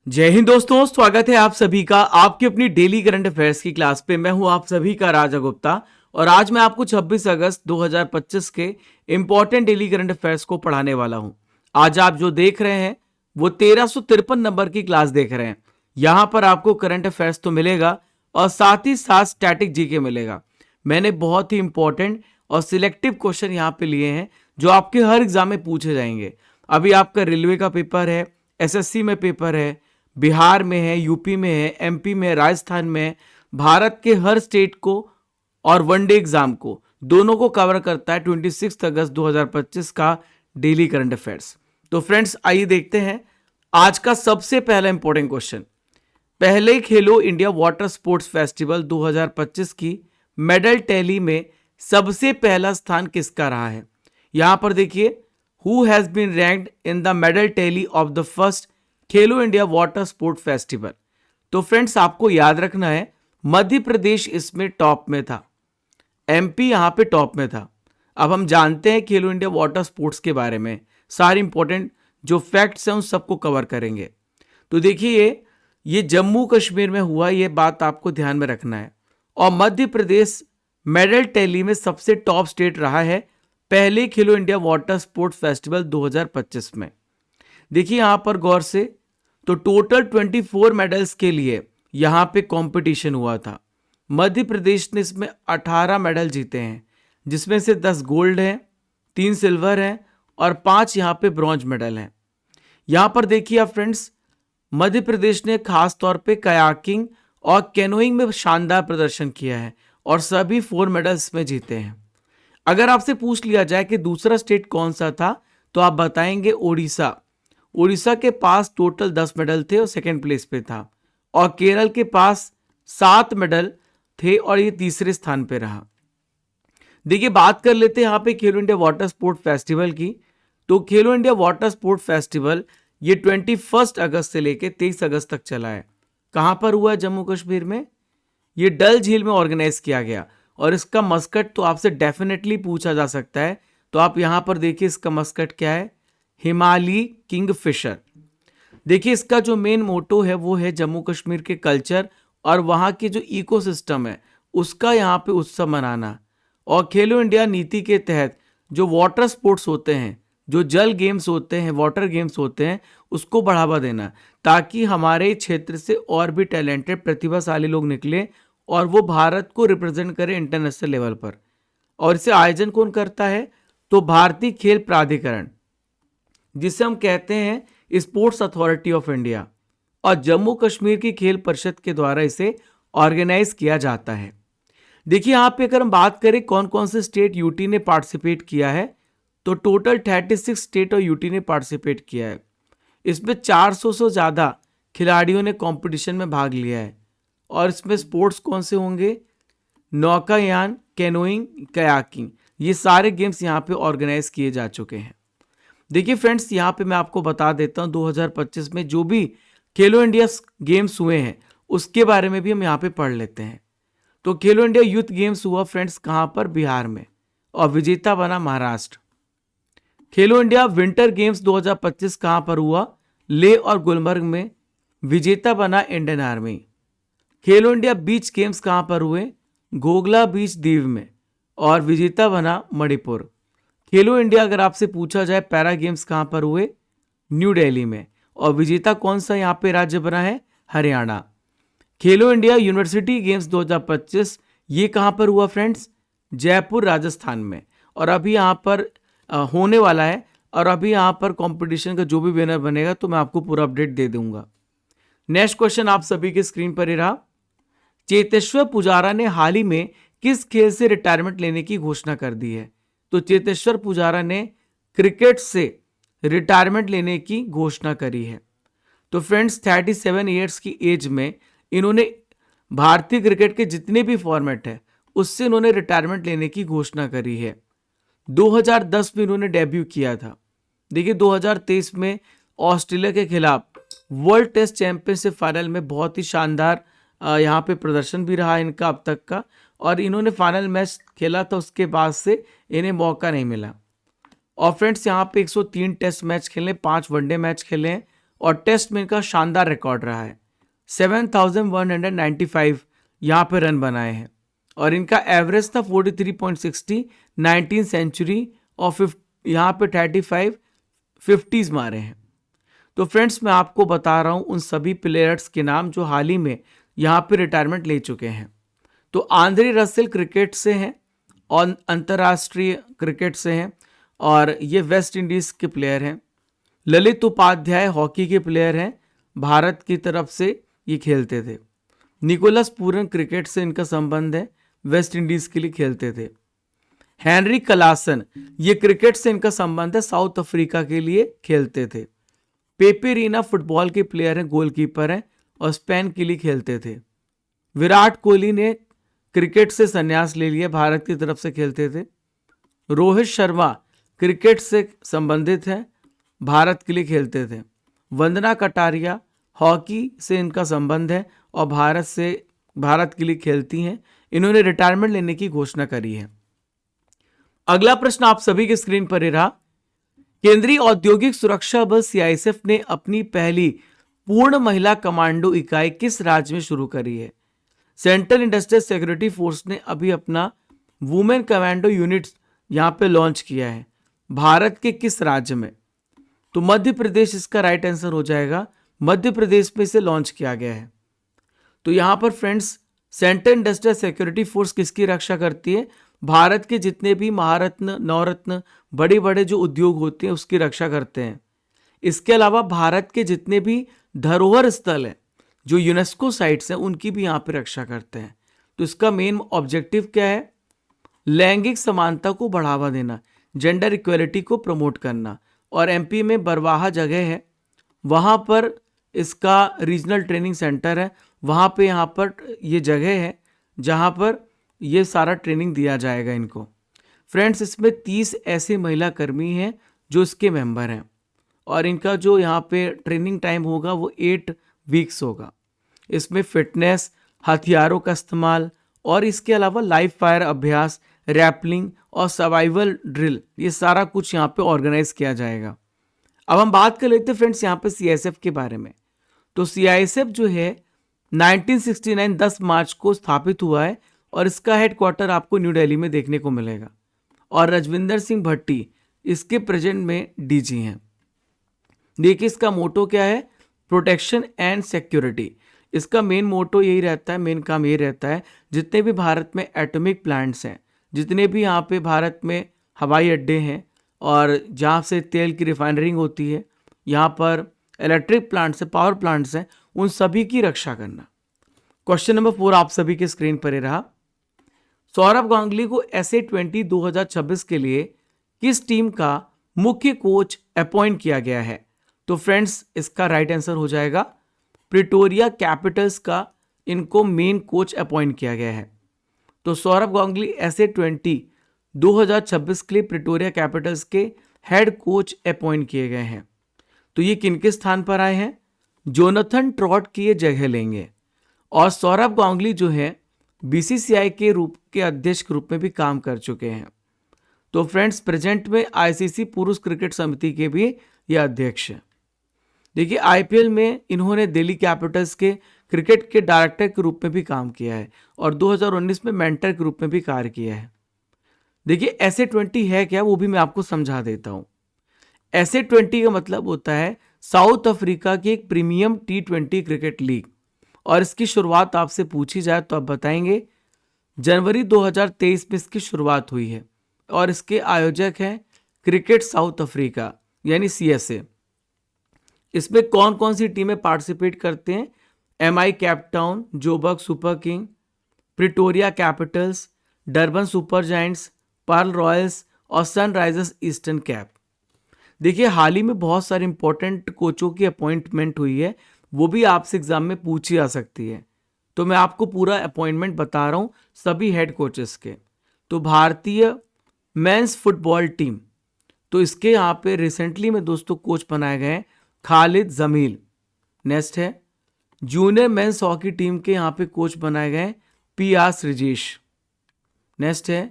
जय हिंद दोस्तों, स्वागत है आप सभी का आपकी अपनी डेली करंट अफेयर्स की क्लास पे। मैं हूं आप सभी का राजा गुप्ता और आज मैं आपको 26 अगस्त 2025 के इंपॉर्टेंट डेली करंट अफेयर्स को पढ़ाने वाला हूं। आज आप जो देख रहे हैं वो 1353 नंबर की क्लास देख रहे हैं। यहां पर आपको करंट अफेयर्स तो मिलेगा और साथ ही साथ स्टैटिक जीके मिलेगा। मैंने बहुत ही इंपॉर्टेंट और सिलेक्टिव क्वेश्चन यहाँ पे लिए हैं जो आपके हर एग्जाम में पूछे जाएंगे। अभी आपका रेलवे का पेपर है, एसएससी में पेपर है, बिहार में है, यूपी में है, एमपी में है, राजस्थान में है। भारत के हर स्टेट को और वनडे एग्जाम को दोनों को कवर करता है 26 अगस्त 2025 का डेली करंट अफेयर्स। तो फ्रेंड्स आइए देखते हैं आज का सबसे पहला इंपॉर्टेंट क्वेश्चन। पहले खेलो इंडिया वाटर स्पोर्ट्स फेस्टिवल 2025 की मेडल टैली में सबसे पहला स्थान किसका रहा है? यहां पर देखिए, who has been ranked in the medal tally of the first Khelo India water sport festival. तो फ्रेंड्स आपको याद रखना है, मध्य प्रदेश इसमें टॉप में था, एमपी यहां पे टॉप में था। अब हम जानते हैं खेलो इंडिया वाटर स्पोर्ट्स के बारे में, सारे इंपॉर्टेंट जो फैक्ट्स हैं उन सबको कवर करेंगे। तो देखिए ये जम्मू कश्मीर में हुआ, ये बात आपको ध्यान में रखना है। और मध्य प्रदेश मेडल टैली में सबसे टॉप स्टेट रहा है पहले खेलो इंडिया वाटर स्पोर्ट्स फेस्टिवल 2025 में। देखिए यहां पर गौर से, तो टोटल 24 मेडल्स के लिए यहां पे कंपटीशन हुआ था। मध्य प्रदेश ने इसमें 18 मेडल जीते हैं, जिसमें से 10 गोल्ड हैं, 3 सिल्वर हैं और 5 यहां पे ब्रॉन्ज मेडल हैं। यहां पर देखिए आप फ्रेंड्स, मध्य प्रदेश ने खास तौर पे कयाकिंग और कैनोइंग में शानदार प्रदर्शन किया है और सभी 4 मेडल्स में जीते हैं। अगर आपसे पूछ लिया जाए कि दूसरा स्टेट कौन सा था, तो आप बताएंगे ओडिशा। ओडिशा के पास टोटल 10 मेडल थे और सेकेंड प्लेस पे था। और केरल के पास 7 मेडल थे और ये तीसरे स्थान पे रहा। देखिए बात कर लेते हैं यहाँ पे खेलो इंडिया वाटर स्पोर्ट फेस्टिवल की। तो खेलो इंडिया वाटर स्पोर्ट फेस्टिवल ये 21 अगस्त से लेके 23 अगस्त तक चला है। कहाँ पर हुआ है? जम्मू कश्मीर में। ये डल झील में ऑर्गेनाइज किया गया और इसका मस्कट तो आपसे डेफिनेटली पूछा जा सकता है। तो आप यहां पर देखिए इसका मस्कट क्या है, हिमालयी किंगफिशर। देखिए इसका जो मेन मोटो है वो है जम्मू कश्मीर के कल्चर और वहां के जो इकोसिस्टम है उसका यहाँ पे उत्सव मनाना। और खेलो इंडिया नीति के तहत जो वाटर स्पोर्ट्स होते हैं, जो जल गेम्स होते हैं, वाटर गेम्स होते हैं, उसको बढ़ावा देना, ताकि हमारे क्षेत्र से और भी टैलेंटेड प्रतिभाशाली लोग निकले और वो भारत को रिप्रेजेंट करें इंटरनेशनल लेवल पर। और इसे आयोजन कौन करता है? तो भारतीय खेल प्राधिकरण, जिसे हम कहते हैं स्पोर्ट्स अथॉरिटी ऑफ इंडिया, और जम्मू कश्मीर की खेल परिषद के द्वारा इसे ऑर्गेनाइज किया जाता है। देखिए यहाँ पे अगर हम बात करें कौन कौन से स्टेट यूटी ने पार्टिसिपेट किया है, तो टोटल 36 स्टेट और यूटी ने पार्टिसिपेट किया है। इसमें 400 से ज़्यादा खिलाड़ियों ने कंपटीशन में भाग लिया है। और इसमें स्पोर्ट्स कौन से होंगे? नौकायान, कैनोइंग, कयाकिंग, ये सारे गेम्स यहाँ पे ऑर्गेनाइज किए जा चुके हैं। देखिए फ्रेंड्स यहाँ पे मैं आपको बता देता हूँ 2025 में जो भी खेलो इंडिया गेम्स हुए हैं उसके बारे में भी हम यहाँ पे पढ़ लेते हैं। तो खेलो इंडिया यूथ गेम्स हुआ फ्रेंड्स कहाँ पर? बिहार में, और विजेता बना महाराष्ट्र। खेलो इंडिया विंटर गेम्स 2025 कहाँ पर हुआ? लेह और गुलमर्ग में, विजेता बना इंडियन आर्मी। खेलो इंडिया बीच गेम्स कहाँ पर हुए? घोघला बीच दीव में, और विजेता बना मणिपुर। खेलो इंडिया अगर आपसे पूछा जाए पैरा गेम्स कहाँ पर हुए? न्यू दिल्ली में, और विजेता कौन सा यहाँ पे राज्य बना है? हरियाणा। खेलो इंडिया यूनिवर्सिटी गेम्स 2025 ये कहाँ पर हुआ फ्रेंड्स? जयपुर राजस्थान में, और अभी यहाँ पर होने वाला है। और अभी यहाँ पर कंपटीशन का जो भी विनर बनेगा तो मैं आपको पूरा अपडेट दे दूंगा। नेक्स्ट क्वेश्चन आप सभी के स्क्रीन पर ही रहा। चेतेश्वर पुजारा ने हाल ही में किस खेल से रिटायरमेंट लेने की घोषणा कर दी है? तो चेतेश्वर पुजारा ने क्रिकेट से रिटायरमेंट लेने की घोषणा करी है। तो फ्रेंड्स 37 ईयर्स की एज में इन्होंने भारतीय क्रिकेट के जितने भी फॉर्मेट है उससे इन्होंने रिटायरमेंट लेने की घोषणा करी है। 2010 में इन्होंने डेब्यू किया था। देखिए 2023 में ऑस्ट्रेलिया के खिलाफ वर्ल्ड टेस्ट चैंपियनशिप फाइनल में बहुत ही शानदार यहाँ पे प्रदर्शन भी रहा इनका अब तक का, और इन्होंने फाइनल मैच खेला था, उसके बाद से इन्हें मौका नहीं मिला। और फ्रेंड्स यहाँ पे 103 टेस्ट मैच खेले, 5 वनडे मैच खेले हैं और टेस्ट में इनका शानदार रिकॉर्ड रहा है। 7,195 यहाँ पे रन बनाए हैं और इनका एवरेज था 43.60, 19 सेंचुरी और यहाँ पे 35 50s मारे हैं। तो फ्रेंड्स मैं आपको बता रहा हूँ उन सभी प्लेयर्स के नाम जो हाल ही में यहाँ पे रिटायरमेंट ले चुके हैं। तो आंद्रे रसेल क्रिकेट से हैं और अंतर्राष्ट्रीय क्रिकेट से हैं और ये वेस्ट इंडीज़ के प्लेयर हैं। ललित उपाध्याय हॉकी के प्लेयर हैं, भारत की तरफ से ये खेलते थे। निकोलस पूरन क्रिकेट से इनका संबंध है, वेस्ट इंडीज़ के लिए खेलते थे। हेनरी क्लासन ये क्रिकेट से इनका संबंध है, साउथ अफ्रीका के लिए खेलते थे। पेपे रीना फुटबॉल के प्लेयर हैं, गोलकीपर हैं और स्पेन के लिए खेलते थे। विराट कोहली ने क्रिकेट से संन्यास ले लिया, भारत की तरफ से खेलते थे। रोहित शर्मा क्रिकेट से संबंधित हैं, भारत के लिए खेलते थे। वंदना कटारिया हॉकी से इनका संबंध है और भारत के लिए खेलती हैं। इन्होंने रिटायरमेंट लेने की घोषणा करी है। अगला प्रश्न आप सभी के स्क्रीन पर ही रहा। केंद्रीय औद्योगिक सुरक्षा बल सीआईएसएफ ने अपनी पहली पूर्ण महिला कमांडो इकाई किस राज्य में शुरू करी है? सेंट्रल इंडस्ट्रियल सिक्योरिटी फोर्स ने अभी अपना वुमेन कमांडो यूनिट यहां पे लॉन्च किया है, भारत के किस राज्य में? तो मध्य प्रदेश इसका राइट आंसर हो जाएगा। मध्य प्रदेश में इसे लॉन्च किया गया है। तो यहां पर friends central industrial security force किसकी रक्षा करती है? भारत के जितने भी महारत्न नवरत्न बड़े बड़े जो उद्योग होते हैं उसकी रक्षा करते हैं। इसके अलावा भारत के जितने भी धरोहर स्थल हैं, जो यूनेस्को साइट्स हैं, उनकी भी यहाँ पे रक्षा करते हैं। तो इसका मेन ऑब्जेक्टिव क्या है? लैंगिक समानता को बढ़ावा देना, जेंडर इक्वलिटी को प्रमोट करना। और एमपी में बरवाहा जगह है, वहाँ पर इसका रीजनल ट्रेनिंग सेंटर है, वहाँ पे यहाँ पर ये जगह है जहाँ पर ये सारा ट्रेनिंग दिया जाएगा इनको। फ्रेंड्स इसमें 30 ऐसे महिला कर्मी हैं जो इसके मेंबर हैं और इनका जो यहाँ पे ट्रेनिंग टाइम होगा वो 8 वीक्स होगा। इसमें फिटनेस, हथियारों का इस्तेमाल और इसके अलावा लाइव फायर अभ्यास, रैपलिंग और सर्वाइवल ड्रिल, ये सारा कुछ यहाँ पे ऑर्गेनाइज किया जाएगा। अब हम बात कर लेते हैं फ्रेंड्स यहाँ पे सीआईएसएफ के बारे में। तो सीआईएसएफ जो है 1969 10 मार्च को स्थापित हुआ है और इसका हेडक्वार्टर आपको न्यू दिल्ली में देखने को मिलेगा और रजविंदर सिंह भट्टी इसके प्रेजेंट में डीजी हैं। देखिए इसका मोटो क्या है? Protection and security. इसका मेन मोटो यही रहता है, मेन काम यही रहता है, जितने भी भारत में एटॉमिक प्लांट्स हैं, जितने भी यहाँ पे भारत में हवाई अड्डे हैं और जहाँ से तेल की रिफाइनरिंग होती है, यहाँ पर इलेक्ट्रिक प्लांट्स हैं, पावर प्लांट्स हैं, उन सभी की रक्षा करना। क्वेश्चन नंबर 4 आप सभी के स्क्रीन पर ही रहा। सौरभ गांगुली को SA20 2026 के लिए किस टीम का मुख्य कोच अपॉइंट किया गया है? तो फ्रेंड्स इसका राइट आंसर हो जाएगा प्रिटोरिया कैपिटल्स का इनको मेन कोच अपॉइंट किया गया है। तो सौरभ गांगुली SA20 2026 के लिए प्रिटोरिया कैपिटल्स के हेड कोच अपॉइंट किए गए हैं। तो ये किनके स्थान पर आए हैं? जोनाथन ट्रॉट की ये जगह लेंगे। और सौरभ गांगुली जो है बीसीसीआई के अध्यक्ष के रूप में भी काम कर चुके हैं। तो फ्रेंड्स प्रेजेंट में आईसीसी पुरुष क्रिकेट समिति के भी ये अध्यक्ष हैं। देखिए आईपीएल में इन्होंने दिल्ली कैपिटल्स के क्रिकेट के डायरेक्टर के रूप में भी काम किया है और 2019 में मेंटर के रूप में भी कार्य किया है। देखिए SA20 है क्या, वो भी मैं आपको समझा देता हूँ। SA20 का मतलब होता है साउथ अफ्रीका की एक प्रीमियम T20 क्रिकेट लीग और इसकी शुरुआत आपसे पूछी जाए तो आप बताएंगे जनवरी 2023 में इसकी शुरुआत हुई है और इसके आयोजक हैं क्रिकेट साउथ अफ्रीका यानी CSA। इसमें कौन कौन सी टीमें पार्टिसिपेट करते हैं? MI Cape Town, Joburg Super King, Pretoria Capitals, Durban Super Giants, Paarl Royals और सनराइजर्स ईस्टर्न कैप। देखिए हाल ही में बहुत सारे इंपॉर्टेंट कोचों की अपॉइंटमेंट हुई है, वो भी आपसे एग्जाम में पूछी जा सकती है। तो मैं आपको पूरा अपॉइंटमेंट बता रहा हूँ सभी हेड कोचेस के। तो भारतीय मेंस फुटबॉल टीम, तो इसके यहाँ पे रिसेंटली में दोस्तों कोच बनाए गए हैं खालिद जमील। नेक्स्ट है जूनियर मेंस हॉकी टीम के यहाँ पे कोच बनाए गए PR श्रीजेश। नेक्स्ट है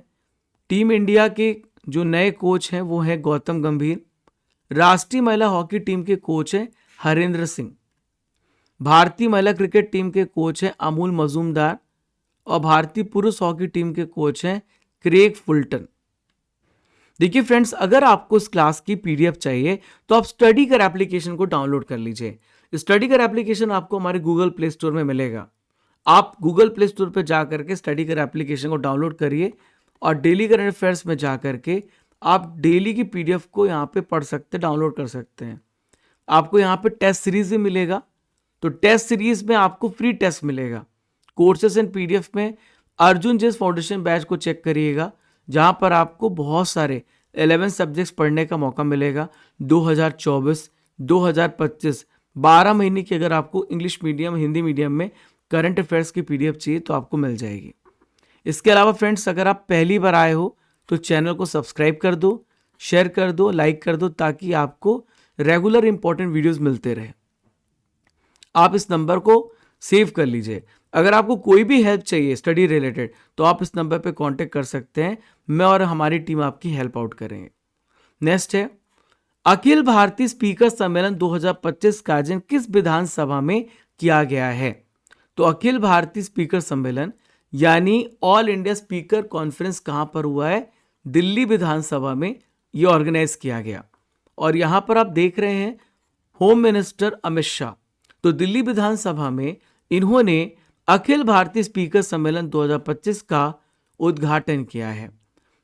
टीम इंडिया के जो नए कोच हैं वो है गौतम गंभीर। राष्ट्रीय महिला हॉकी टीम के कोच हैं हरेंद्र सिंह। भारतीय महिला क्रिकेट टीम के कोच हैं अमूल मजूमदार और भारतीय पुरुष हॉकी टीम के कोच हैं क्रेग फुलटन। देखिए फ्रेंड्स, अगर आपको इस क्लास की पीडीएफ चाहिए तो आप स्टडी कर एप्लीकेशन को डाउनलोड कर लीजिए। स्टडी कर एप्लीकेशन आपको हमारे गूगल प्ले स्टोर में मिलेगा। आप गूगल प्ले स्टोर पर जा करके स्टडी कर एप्लीकेशन को डाउनलोड करिए और डेली करंट अफेयर्स में जा करके आप डेली की पीडीएफ को यहाँ पे पढ़ सकते हैं, डाउनलोड कर सकते हैं। आपको यहाँ पे टेस्ट सीरीज भी मिलेगा, तो टेस्ट सीरीज में आपको फ्री टेस्ट मिलेगा। कोर्सेस एंड पीडीएफ में अर्जुन जेस फाउंडेशन बैच को चेक करिएगा, जहाँ पर आपको बहुत सारे 11 सब्जेक्ट्स पढ़ने का मौका मिलेगा। 2024, 2025 12 महीने की अगर आपको इंग्लिश मीडियम, हिंदी मीडियम में करंट अफेयर्स की पीडीएफ चाहिए तो आपको मिल जाएगी। इसके अलावा फ्रेंड्स, अगर आप पहली बार आए हो तो चैनल को सब्सक्राइब कर दो, शेयर कर दो, लाइक कर दो, ताकि आपको रेगुलर इंपॉर्टेंट वीडियोस मिलते रहे। आप इस नंबर को सेव कर लीजिए। अगर आपको कोई भी हेल्प चाहिए स्टडी रिलेटेड तो आप इस नंबर पे कांटेक्ट कर सकते हैं। मैं और हमारी टीम आपकी हेल्प आउट करेंगे। नेक्स्ट है, अखिल भारतीय स्पीकर सम्मेलन 2025 का आयोजन किस विधानसभा में किया गया है? तो अखिल भारतीय स्पीकर सम्मेलन यानी ऑल इंडिया स्पीकर कॉन्फ्रेंस कहां पर हुआ है? दिल्ली विधानसभा में यह ऑर्गेनाइज किया गया। और यहां पर आप देख रहे हैं होम मिनिस्टर अमित शाह, तो दिल्ली विधानसभा में इन्होंने अखिल भारतीय स्पीकर सम्मेलन 2025 का उद्घाटन किया है।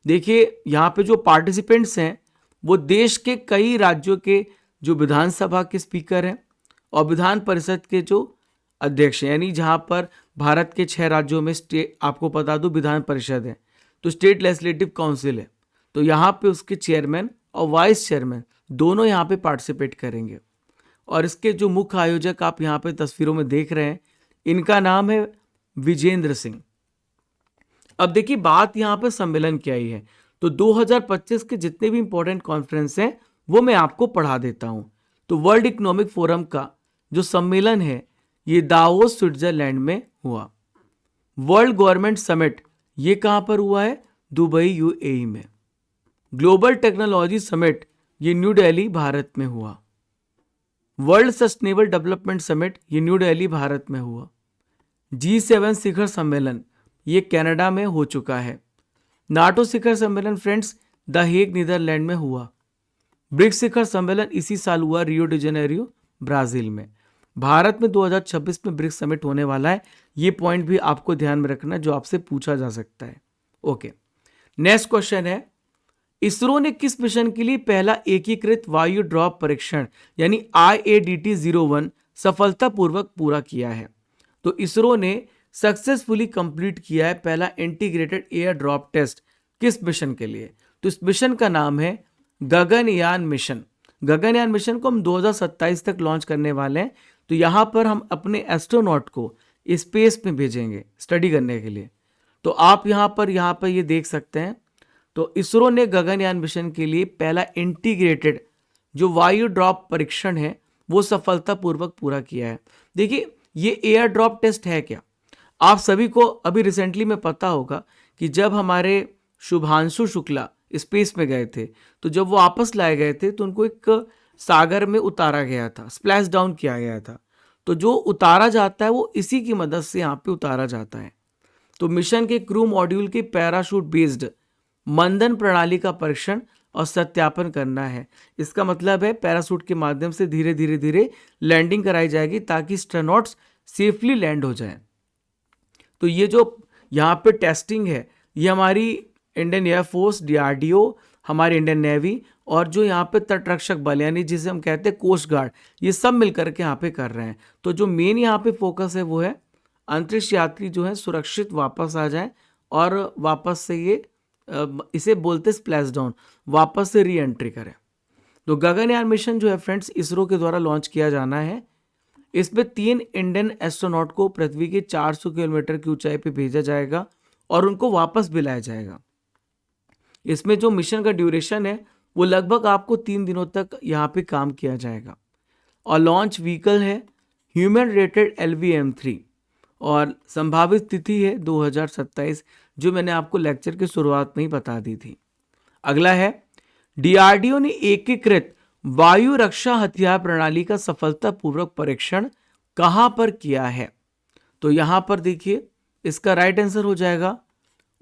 देखिए यहाँ पे जो पार्टिसिपेंट्स हैं वो देश के कई राज्यों के जो विधानसभा के स्पीकर हैं और विधान परिषद के जो अध्यक्ष हैं, यानी जहाँ पर भारत के 6 राज्यों में स्टेट, आपको बता दूं विधान परिषद है तो स्टेट लेजिस्लेटिव काउंसिल है, तो यहाँ पे उसके चेयरमैन और वाइस चेयरमैन दोनों यहाँ पे पार्टिसिपेट करेंगे। और इसके जो मुख्य आयोजक आप यहाँ पे तस्वीरों में देख रहे हैं, इनका नाम है विजेंद्र सिंह। अब देखिए बात यहाँ पे सम्मेलन की आई है, तो 2025 के जितने भी इंपॉर्टेंट कॉन्फ्रेंस हैं वो मैं आपको पढ़ा देता हूँ। तो वर्ल्ड इकोनॉमिक फोरम का जो सम्मेलन है ये दावोस स्विट्जरलैंड में हुआ। वर्ल्ड गवर्नमेंट समिट ये कहाँ पर हुआ है? दुबई यूएई में। ग्लोबल टेक्नोलॉजी समिट ये न्यू दिल्ली भारत में हुआ। वर्ल्ड सस्टेनेबल डेवलपमेंट समिट ये न्यू दिल्ली भारत में हुआ। G7 शिखर सम्मेलन ये कनाडा में हो चुका है। नाटो शिखर सम्मेलन फ्रेंड्स द हेग नीदरलैंड में हुआ। ब्रिक्स शिखर सम्मेलन इसी साल हुआ रियो डी जेनेरियो ब्राजील में। भारत में 2026 में ब्रिक्स समिट होने वाला है, ये पॉइंट भी आपको ध्यान में रखना जो आपसे पूछा जा सकता है। ओके, नेक्स्ट क्वेश्चन है, इसरो ने किस मिशन के लिए पहला एकीकृत वायु ड्रॉप परीक्षण यानी IADT-01 सफलतापूर्वक पूरा किया है? तो इसरो ने सक्सेसफुली कंप्लीट किया है पहला इंटीग्रेटेड एयर ड्रॉप टेस्ट। किस मिशन के लिए? तो इस मिशन का नाम है गगनयान मिशन। गगनयान मिशन को हम 2027 तक लॉन्च करने वाले हैं। तो यहाँ पर हम अपने एस्ट्रोनॉट को स्पेस में भेजेंगे स्टडी करने के लिए। तो आप यहाँ पर ये देख सकते हैं, तो इसरो ने गगनयान मिशन के लिए पहला इंटीग्रेटेड जो वायु ड्रॉप परीक्षण है वो सफलतापूर्वक पूरा किया है। देखिए ये एयर ड्रॉप टेस्ट है क्या? आप सभी को अभी रिसेंटली में पता होगा कि जब हमारे शुभांशु शुक्ला स्पेस में गए थे तो जब वो वापस लाए गए थे तो उनको एक सागर में उतारा गया था, स्प्लैश डाउन किया गया था। तो जो उतारा जाता है वो इसी की मदद से यहाँ पे उतारा जाता है। तो मिशन के क्रू मॉड्यूल के पैराशूट बेस्ड मंदन प्रणाली का परीक्षण और सत्यापन करना है। इसका मतलब है पैराशूट के माध्यम से धीरे धीरे लैंडिंग कराई जाएगी ताकि एस्ट्रोनॉट्स सेफली लैंड हो जाएं। तो ये जो यहाँ पे टेस्टिंग है ये हमारी इंडियन एयरफोर्स, DRDO, हमारी इंडियन नेवी और जो यहाँ पे तटरक्षक बल यानी जिसे हम कहते हैं कोस्ट गार्ड, ये सब मिलकर के यहाँ पे कर रहे हैं। तो जो मेन यहाँ पे फोकस है वो है अंतरिक्ष यात्री जो है सुरक्षित वापस आ जाएं और वापस से ये इसे बोलते स्प्लैश डाउन, वापस से री एंट्री करें। तो गगनयान मिशन जो है फ्रेंड्स इसरो के द्वारा लॉन्च किया जाना है। इसमें 3 इंडियन एस्ट्रोनॉट को पृथ्वी के 400 किलोमीटर की ऊंचाई पे भेजा जाएगा और उनको वापस भी लाया जाएगा। इसमें जो मिशन का ड्यूरेशन है वो लगभग आपको 3 दिनों तक यहाँ पे काम किया जाएगा। और लॉन्च व्हीकल है ह्यूमन रेटेड LVM-3 और संभावित तिथि है 2027, जो मैंने आपको लेक्चर की शुरुआत में ही बता दी थी। अगला है DRDO ने एकीकृत वायु रक्षा हथियार प्रणाली का सफलतापूर्वक परीक्षण कहां पर किया है? तो यहां पर देखिए, इसका राइट आंसर हो जाएगा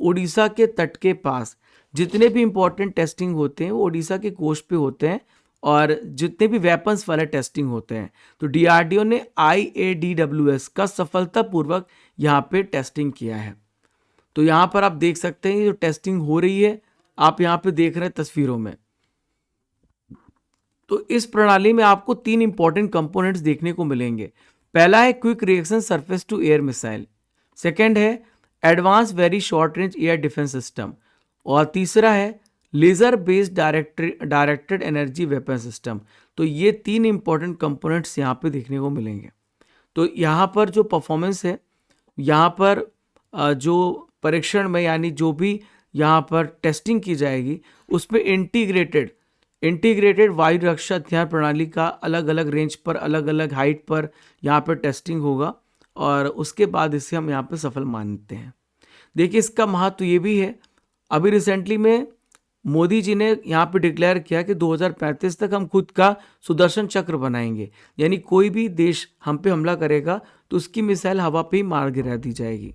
उड़ीसा के तट के पास। जितने भी इंपॉर्टेंट टेस्टिंग होते हैं वो उड़ीसा के कोस्ट पे होते हैं, और जितने भी वेपन्स वाले टेस्टिंग होते हैं तो डीआरडीओ ने IADWS का सफलतापूर्वक यहाँ पे टेस्टिंग किया है। तो यहाँ पर आप देख सकते हैं ये जो टेस्टिंग हो रही है, आप यहाँ पे देख रहे हैं तस्वीरों में। तो इस प्रणाली में आपको 3 इंपॉर्टेंट कंपोनेंट्स देखने को मिलेंगे। पहला है quick reaction surface to air missile, second है advance very short range air defence system, और तीसरा है laser based directed energy weapon system. तो ये 3 इंपॉर्टेंट कंपोनेंट्स यहाँ पे देखने को मिलेंगे। तो यहाँ पर जो परफॉर्मेंस है, यहाँ पर जो परीक्षण में यानी जो भी यहाँ पर टेस्टिंग की जाएगी उसमें इंटीग्रेटेड वायु रक्षा हथियार प्रणाली का अलग अलग रेंज पर, अलग अलग हाइट पर यहाँ पर टेस्टिंग होगा, और उसके बाद इसे हम यहाँ पर सफल मानते हैं। देखिए इसका महत्व ये भी है, अभी रिसेंटली में मोदी जी ने यहाँ पे डिक्लेयर किया कि 2035 तक हम खुद का सुदर्शन चक्र बनाएंगे, यानी कोई भी देश हम पे हमला करेगा तो उसकी मिसाइल हवा पे ही मार गिरा दी जाएगी।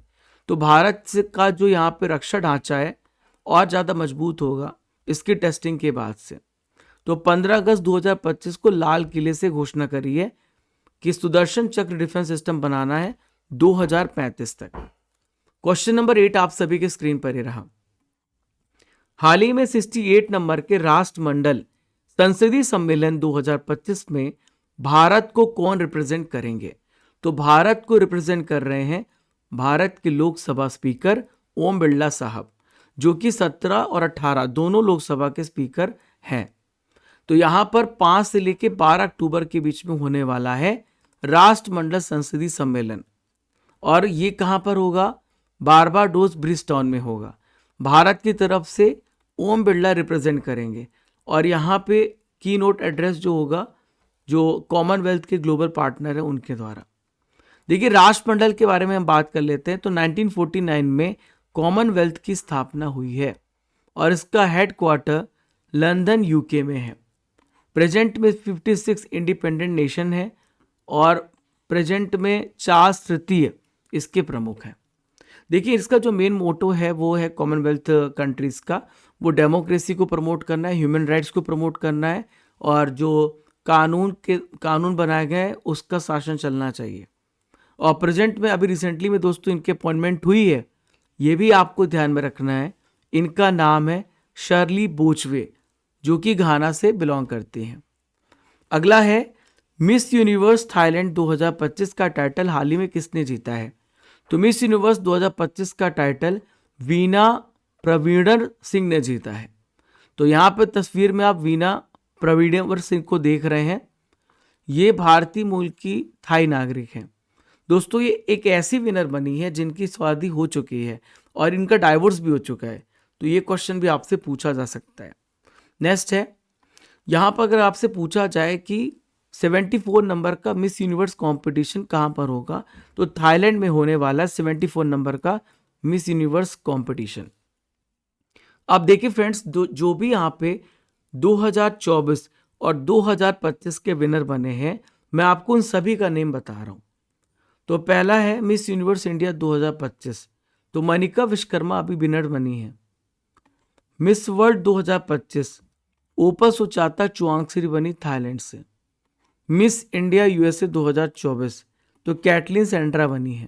तो भारत का जो यहाँ पे रक्षा ढांचा है और ज़्यादा मजबूत होगा इसकी टेस्टिंग के बाद से। तो 15 अगस्त 2025 को लाल किले से घोषणा करी है कि सुदर्शन चक्र डिफेंस सिस्टम बनाना है 2035 तक। क्वेश्चन नंबर 8 आप सभी के स्क्रीन पर ही रहा। हाल ही में 68 नंबर के राष्ट्रमंडल संसदीय सम्मेलन 2025 में भारत को कौन रिप्रेजेंट करेंगे? तो भारत को रिप्रेजेंट कर रहे हैं भारत के लोकसभा स्पीकर ओम बिरला साहब, जो कि 17 और 18 दोनों लोकसभा के स्पीकर हैं। तो यहाँ पर 5 से लेकर 12 अक्टूबर के बीच में होने वाला है राष्ट्रमंडल संसदीय सम्मेलन, और ये कहाँ पर होगा? बारबाडोस ब्रिजटाउन में होगा। भारत की तरफ से ओम बिरला रिप्रेजेंट करेंगे, और यहाँ पे की नोट एड्रेस जो होगा जो कॉमनवेल्थ के ग्लोबल पार्टनर है उनके द्वारा। देखिए राष्ट्रमंडल के बारे में हम बात कर लेते हैं। तो 1949 में कॉमनवेल्थ की स्थापना हुई है और इसका हेडक्वार्टर लंदन यूके में है। प्रेजेंट में 56 इंडिपेंडेंट नेशन है और प्रेजेंट में 4 तृतीय इसके प्रमुख हैं। देखिए इसका जो मेन मोटो है वो है कॉमनवेल्थ कंट्रीज़ का, वो डेमोक्रेसी को प्रमोट करना है, ह्यूमन राइट्स को प्रमोट करना है, और जो कानून बनाए गए हैं उसका शासन चलना चाहिए। और प्रेजेंट में अभी रिसेंटली में दोस्तों इनकी अपॉइंटमेंट हुई है, ये भी आपको ध्यान में रखना है। इनका नाम है शर्ली बोचवे, जो कि घाना से बिलोंग करती हैं। अगला है मिस यूनिवर्स थाईलैंड 2025 का टाइटल हाल ही में किसने जीता है? तो मिस यूनिवर्स 2025 का टाइटल वीना प्रवीणर सिंह ने जीता है। तो यहाँ पर तस्वीर में आप वीना प्रवीणर सिंह को देख रहे हैं। ये भारतीय मूल की थाई नागरिक हैं। दोस्तों ये एक ऐसी विनर बनी है जिनकी शादी हो चुकी है और इनका डाइवोर्स भी हो चुका है। तो ये क्वेश्चन भी आपसे पूछा जा सकता है। नेक्स्ट है, यहाँ पर अगर आपसे पूछा जाए कि 74 नंबर का मिस यूनिवर्स कंपटीशन कहाँ पर होगा, तो थाईलैंड में होने वाला 74 नंबर का मिस यूनिवर्स कंपटीशन। अब देखिए फ्रेंड्स, जो भी यहाँ पे 2024 और 2025 के विनर बने हैं, मैं आपको उन सभी का नेम बता रहा हूँ। तो पहला है मिस यूनिवर्स इंडिया 2025, तो मनिका विश्वकर्मा अभी विनर बनी है। मिस वर्ल्ड 2025 ओपा सुचाता चुआंगसिरी बनी थाईलैंड से। मिस इंडिया यूएसए 2024 तो कैटलिन सेंड्रा बनी है।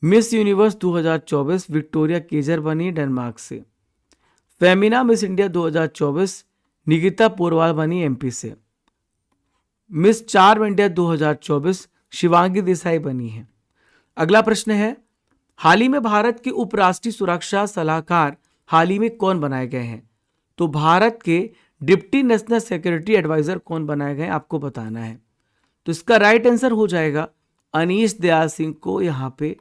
मिस यूनिवर्स 2024 विक्टोरिया केजर बनी डेनमार्क से। फेमिना मिस इंडिया 2024 निकिता पोरवाल बनी एमपी से। Miss charm India 2024 Shivangi Desai बनी है। अगला प्रश्न है, हाल ही में भारत के उपराष्ट्रीय सुरक्षा सलाहकार हाल ही में कौन बनाए गए हैं? तो भारत के डिप्टी नेशनल सिक्योरिटी एडवाइजर कौन बनाए गए आपको बताना है। तो इसका राइट आंसर हो जाएगा अनीश दयाल सिंह को यहाँ पे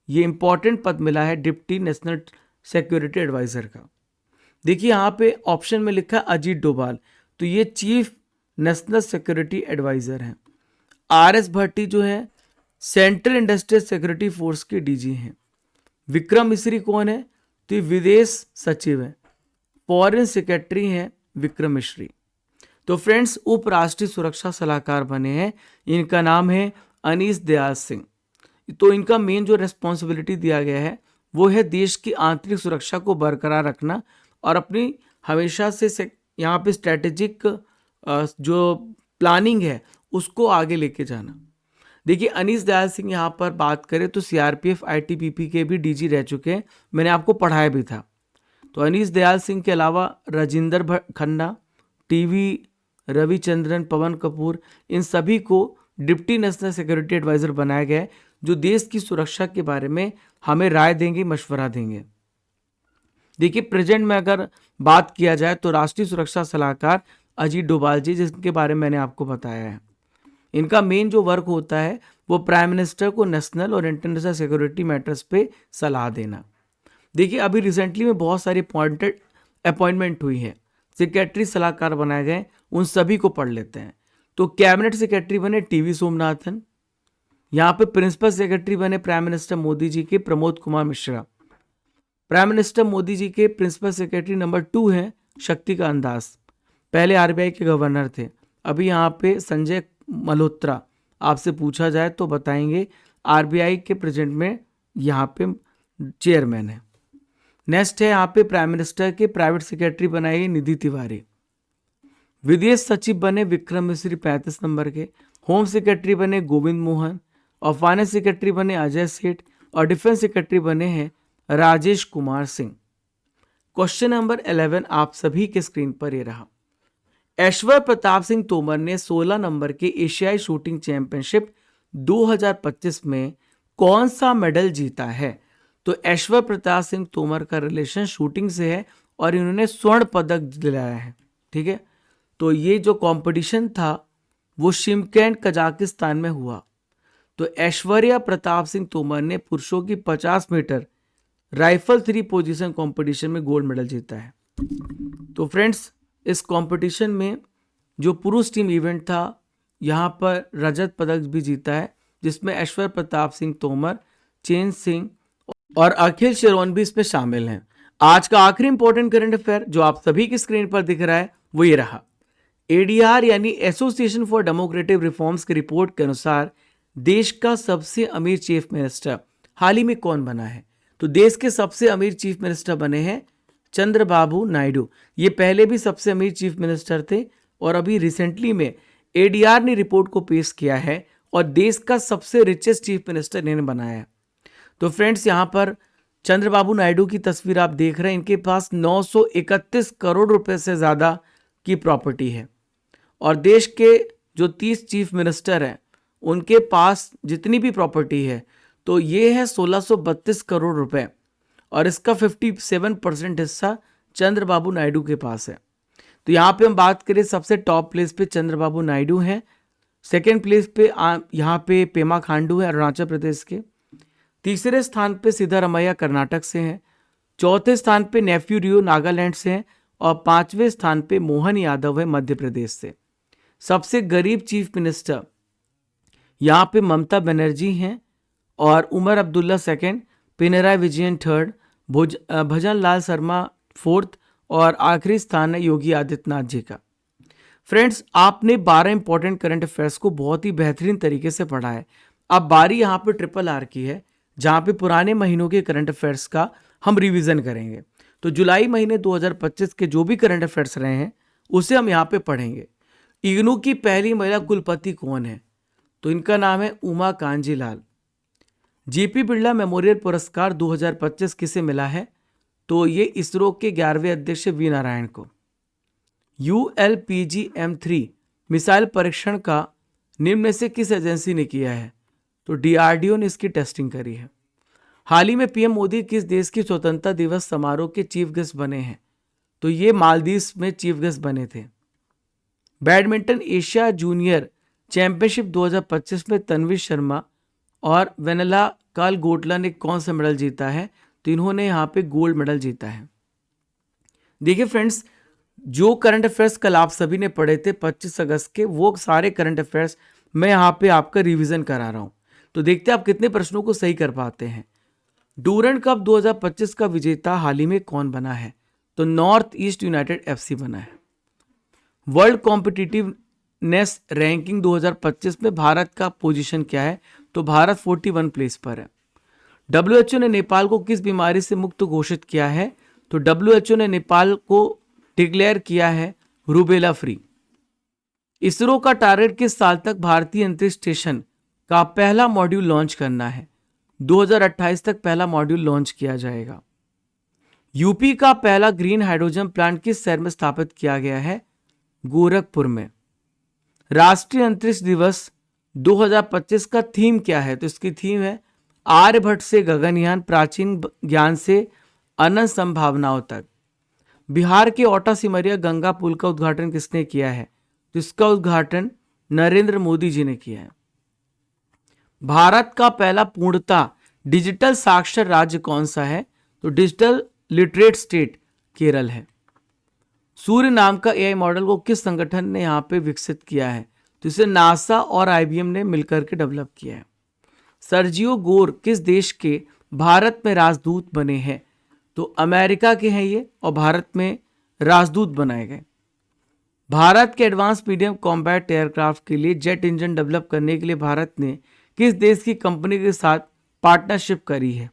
ये इंपॉर्टेंट पद मिला है डिप्टी नेशनल सिक्योरिटी एडवाइजर का। देखिए यहाँ पे ऑप्शन में लिखा है अजीत डोभाल, तो ये चीफ नेशनल सिक्योरिटी एडवाइजर हैं। RS भट्टी जो है सेंट्रल इंडस्ट्रियल सिक्योरिटी फोर्स के डीजी हैं। विक्रम मिश्री कौन है? तो ये विदेश सचिव है, फॉरेन सेक्रेटरी हैं विक्रम मिश्री। तो फ्रेंड्स उपराष्ट्रीय सुरक्षा सलाहकार बने हैं, इनका नाम है अनीस दयाल सिंह। तो इनका मेन जो रेस्पॉन्सिबिलिटी दिया गया है वो है देश की आंतरिक सुरक्षा को बरकरार रखना और अपनी हमेशा से यहाँ पे स्ट्रेटेजिक जो प्लानिंग है उसको आगे लेके जाना। देखिए अनीस दयाल सिंह यहाँ पर बात करें तो सीआरपीएफ आईटीबीपी के भी डीजी रह चुके हैं, मैंने आपको पढ़ाया भी था। तो अनीस दयाल सिंह के अलावा राजिंदर खन्ना, टीवी रविचंद्रन, पवन कपूर, इन सभी को डिप्टी नेशनल सिक्योरिटी एडवाइजर बनाया गया है, जो देश की सुरक्षा के बारे में हमें राय देंगे, मशवरा देंगे। देखिए प्रेजेंट में अगर बात किया जाए तो राष्ट्रीय सुरक्षा सलाहकार अजीत डोभाल जी, जिसके बारे में मैंने आपको बताया है, इनका मेन जो वर्क होता है वो प्राइम मिनिस्टर को नेशनल और इंटरनेशनल सिक्योरिटी मैटर्स पे सलाह देना। देखिए अभी रिसेंटली में बहुत सारी अपॉइंटमेंट हुई है, सेक्रेटरी सलाहकार बनाए गए, उन सभी को पढ़ लेते हैं। तो कैबिनेट सेक्रेटरी बने टीवी सोमनाथन, यहाँ पे प्रिंसिपल सेक्रेटरी बने प्राइम मिनिस्टर मोदी जी के प्रमोद कुमार मिश्रा। प्राइम मिनिस्टर मोदी जी के प्रिंसिपल सेक्रेटरी नंबर 2 हैं शक्तिकांत दास, पहले आरबीआई के गवर्नर थे। अभी यहाँ पे संजय मल्होत्रा, आपसे पूछा जाए तो बताएंगे आरबीआई के प्रेजेंट में यहाँ पे चेयरमैन है। नेक्स्ट है यहाँ पे प्राइम मिनिस्टर के प्राइवेट सेक्रेटरी बनाए गए निधि तिवारी। विदेश सचिव बने विक्रम मिश्री 35 नंबर के। होम सेक्रेटरी बने गोविंद मोहन और फाइनेंस सेक्रेटरी बने अजय सेठ और डिफेंस सेक्रेटरी बने हैं राजेश कुमार सिंह। क्वेश्चन नंबर 11 आप सभी के स्क्रीन पर ये रहा। ऐश्वर्य प्रताप सिंह तोमर ने 16 नंबर के एशियाई शूटिंग चैंपियनशिप 2025 में कौन सा मेडल जीता है? तो ऐश्वर्य प्रताप सिंह तोमर का रिलेशन शूटिंग से है और इन्होंने स्वर्ण पदक दिलाया है। ठीक है, तो ये जो कंपटीशन था वो शिमकेंट कजाकिस्तान में हुआ। तो ऐश्वर्य प्रताप सिंह तोमर ने पुरुषों की 50 मीटर राइफल 3 पोजीशन कंपटीशन में गोल्ड मेडल जीता है। तो फ्रेंड्स इस कंपटीशन में जो पुरुष टीम इवेंट था यहाँ पर रजत पदक भी जीता है, जिसमें ऐश्वर्य प्रताप सिंह तोमर, चेन सिंह और अखिल शेरोन भी इसमें शामिल हैं। आज का आखिरी इंपॉर्टेंट करंट अफेयर जो आप सभी की स्क्रीन पर दिख रहा है वो ये रहा। एडीआर यानी एसोसिएशन फॉर डेमोक्रेटिक रिफॉर्म्स की रिपोर्ट के अनुसार देश का सबसे अमीर चीफ मिनिस्टर हाल ही में कौन बना है? तो देश के सबसे अमीर चीफ मिनिस्टर बने हैं चंद्रबाबू नायडू। ये पहले भी सबसे अमीर चीफ मिनिस्टर थे और अभी रिसेंटली में एडीआर ने रिपोर्ट को पेश किया है और देश का सबसे रिचेस्ट चीफ मिनिस्टर इन्होंने बनाया है। तो फ्रेंड्स यहाँ पर चंद्रबाबू नायडू की तस्वीर आप देख रहे हैं, इनके पास 931 करोड़ रुपए से ज़्यादा की प्रॉपर्टी है और देश के जो 30 चीफ मिनिस्टर हैं उनके पास जितनी भी प्रॉपर्टी है तो ये है 1632 करोड़ रुपए और इसका 57% हिस्सा चंद्रबाबू नायडू के पास है। तो यहाँ पे हम बात करें सबसे टॉप प्लेस पे चंद्रबाबू नायडू हैं, सेकेंड प्लेस पे यहाँ पे पेमा खांडू है अरुणाचल प्रदेश के, तीसरे स्थान पे सिद्धारमैया कर्नाटक से हैं, चौथे स्थान पे नेफ्यू रियो नागालैंड से हैं और 5वें स्थान पे मोहन यादव है मध्य प्रदेश से। सबसे गरीब चीफ मिनिस्टर यहाँ पे ममता बनर्जी हैं और उमर अब्दुल्ला सेकंड, पिनराई विजयन थर्ड, भजन लाल शर्मा फोर्थ और आखिरी स्थान है योगी आदित्यनाथ जी का। फ्रेंड्स आपने 12 इंपॉर्टेंट करंट अफेयर्स को बहुत ही बेहतरीन तरीके से पढ़ा है। अब बारी यहाँ पे ट्रिपल आर की है जहाँ पे पुराने महीनों के करंट अफेयर्स का हम रिवीजन करेंगे। तो जुलाई महीने 2025 के जो भी करंट अफेयर्स रहे हैं उसे हम यहाँ पे पढ़ेंगे। इग्नू की पहली महिला कुलपति कौन है? तो इनका नाम है उमा कांजी लाल। जेपी बिरला मेमोरियल पुरस्कार 2025 किसे मिला है? तो ये इसरो के 11वें अध्यक्ष वी नारायण को। ULPGM-3 मिसाइल परीक्षण का निम्न में से किस एजेंसी ने किया है? तो डीआरडीओ ने इसकी टेस्टिंग करी है। हाल ही में पीएम मोदी किस देश की स्वतंत्रता दिवस समारोह के चीफ गेस्ट बने हैं? तो ये मालदीव में चीफ गेस्ट बने थे। बैडमिंटन एशिया जूनियर चैंपियनशिप 2025 में तन्वी शर्मा और वेनेला कालगोटला ने कौन सा मेडल जीता है? तो इन्होंने यहाँ पे गोल्ड मेडल जीता है। देखिए फ्रेंड्स जो करंट अफेयर्स कल आप सभी ने पढ़े थे 25 अगस्त के, वो सारे करंट अफेयर्स मैं यहाँ पे आपका रिवीजन करा रहा हूँ। तो देखते हैं आप कितने प्रश्नों को सही कर पाते हैं। डूरंड कप 2025 का विजेता हाल ही में कौन बना है? तो नॉर्थ ईस्ट यूनाइटेड FC बना है। वर्ल्ड कॉम्पिटिटिवनेस रैंकिंग 2025 में भारत का पोजीशन क्या है? तो भारत 41 प्लेस पर है। WHO ने नेपाल को किस बीमारी से मुक्त घोषित किया है? तो WHO ने नेपाल को डिक्लेयर किया है रूबेला फ्री। इसरो का टारगेट किस साल तक भारतीय अंतरिक्ष स्टेशन का पहला मॉड्यूल लॉन्च करना है? 2028 तक पहला मॉड्यूल लॉन्च किया जाएगा। यूपी का पहला ग्रीन हाइड्रोजन प्लांट किस शहर में स्थापित किया गया है? गोरखपुर में। राष्ट्रीय अंतरिक्ष दिवस 2025 का थीम क्या है? तो इसकी थीम है आर्यभट्ट से गगनयान, प्राचीन ज्ञान से अनंत संभावनाओं तक। बिहार के ओटा सिमरिया गंगा पुल का उद्घाटन किसने किया है? तो इसका उद्घाटन नरेंद्र मोदी जी ने किया है। भारत का पहला पूर्णतः डिजिटल साक्षर राज्य कौन सा है? तो डिजिटल लिटरेट स्टेट केरल है। सूर्य नाम का एआई मॉडल को किस संगठन ने यहाँ पे विकसित किया है? तो इसे नासा और आईबीएम ने मिलकर के डेवलप किया है। सर्जियो गोर किस देश के भारत में राजदूत बने हैं? तो अमेरिका के हैं ये, और भारत में राजदूत बनाए गए। भारत के एडवांस मीडियम कॉम्बैट एयरक्राफ्ट के लिए जेट इंजन डेवलप करने के लिए भारत ने किस देश की कंपनी के साथ पार्टनरशिप करी है?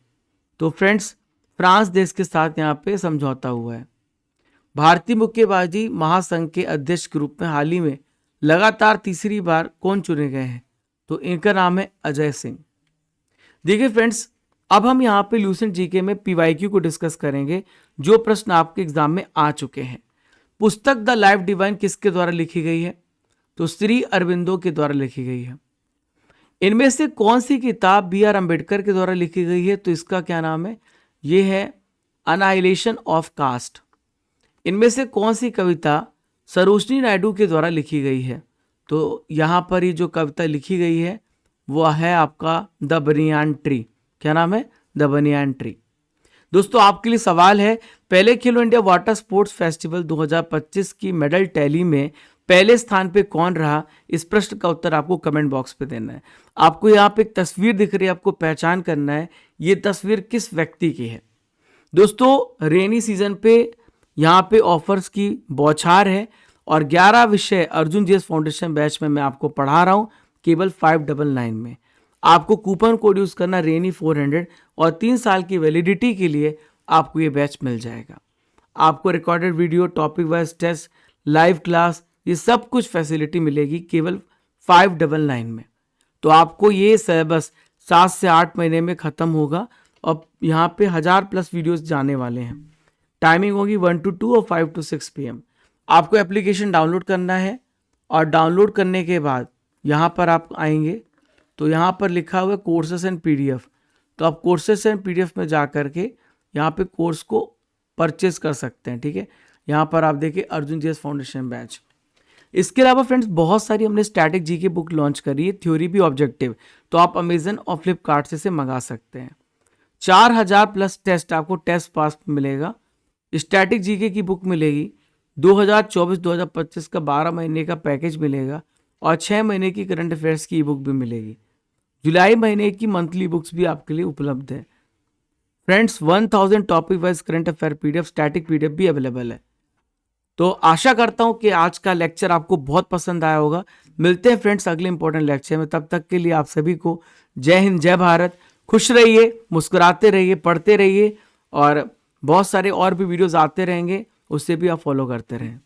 तो फ्रेंड्स, फ्रांस देश के साथ यहाँ पे समझौता हुआ है। भारतीय मुक्केबाजी महासंघ के अध्यक्ष के रूप में हाल ही में लगातार तीसरी बार कौन चुने गए हैं? तो इनका नाम है अजय सिंह। देखिए फ्रेंड्स, अब हम यहाँ पे ल्यूसेंट जीके में पीवाईक्यू को डिस्कस करेंगे, जो प्रश्न आपके एग्जाम में आ चुके हैं। पुस्तक द लाइफ डिवाइन किसके द्वारा लिखी गई है? तो श्री अरविंदो के द्वारा लिखी गई है। इनमें से कौन सी किताब बी.आर. अम्बेडकर के द्वारा लिखी गई है? तो इसका क्या नाम है? ये है अनाइलेशन ऑफ कास्ट। इनमें से कौन सी कविता सरोजनी नायडू के द्वारा लिखी गई है? तो यहाँ पर ये जो कविता लिखी गई है वो है आपका द बनियान ट्री। क्या नाम है? The banyan tree. दोस्तों, आपके लिए सवाल है, पहले खेलो इंडिया वाटर स्पोर्ट्स फेस्टिवल 2025 की मेडल टैली में पहले स्थान पे कौन रहा? इस प्रश्न का उत्तर आपको कमेंट बॉक्स पे देना है। आपको यहाँ पे एक तस्वीर दिख रही है, आपको पहचान करना है ये तस्वीर किस व्यक्ति की है। दोस्तों, रेनी सीजन पे यहाँ पे ऑफर्स की बौछार है और 11 विषय अर्जुन जीएस फाउंडेशन बैच में मैं आपको पढ़ा रहा हूँ केवल 599 में। आपको कूपन कोड यूज करना रेनी 400 और 3 साल की वैलिडिटी के लिए आपको ये बैच मिल जाएगा। आपको recorded video, topic wise test, live class, ये सब कुछ फैसिलिटी मिलेगी केवल 599 में। तो आपको ये सिलेबस 7 से 8 महीने में ख़त्म होगा और यहाँ पे 1000+ वीडियोस जाने वाले हैं। टाइमिंग होगी 1 to 2 और 5 to 6 PM। आपको एप्लीकेशन डाउनलोड करना है और डाउनलोड करने के बाद यहाँ पर आप आएंगे तो यहाँ पर लिखा हुआ है कोर्सेस एंड PDF। तो आप कोर्सेस एंड PDF में जा करके यहाँ पे कोर्स को परचेज कर सकते हैं। ठीक है, यहाँ पर आप देखिए अर्जुन जीएस फाउंडेशन बैच। इसके अलावा फ्रेंड्स, बहुत सारी हमने स्टैटिक जीके बुक लॉन्च करी है, थ्योरी भी ऑब्जेक्टिव। तो आप अमेजन और फ्लिपकार्ट से मंगा सकते हैं। 4000+ टेस्ट आपको टेस्ट पास मिलेगा। स्टैटिक जीके की बुक मिलेगी। 2024-2025 का 12 महीने का पैकेज मिलेगा और 6 महीने की करंट अफेयर्स की बुक भी मिलेगी। जुलाई महीने की मंथली बुक्स भी आपके लिए उपलब्ध है। Friends, 1000 topic wise current affair PDF, static PDF भी अवेलेबल है। तो आशा करता हूं कि आज का लेक्चर आपको बहुत पसंद आया होगा। मिलते हैं फ्रेंड्स अगले इंपॉर्टेंट लेक्चर में। तब तक के लिए आप सभी को जय हिंद, जय भारत। खुश रहिए, मुस्कुराते रहिए, पढ़ते रहिए और बहुत सारे और भी वीडियोस आते रहेंगे, उससे भी आप फॉलो करते रहें।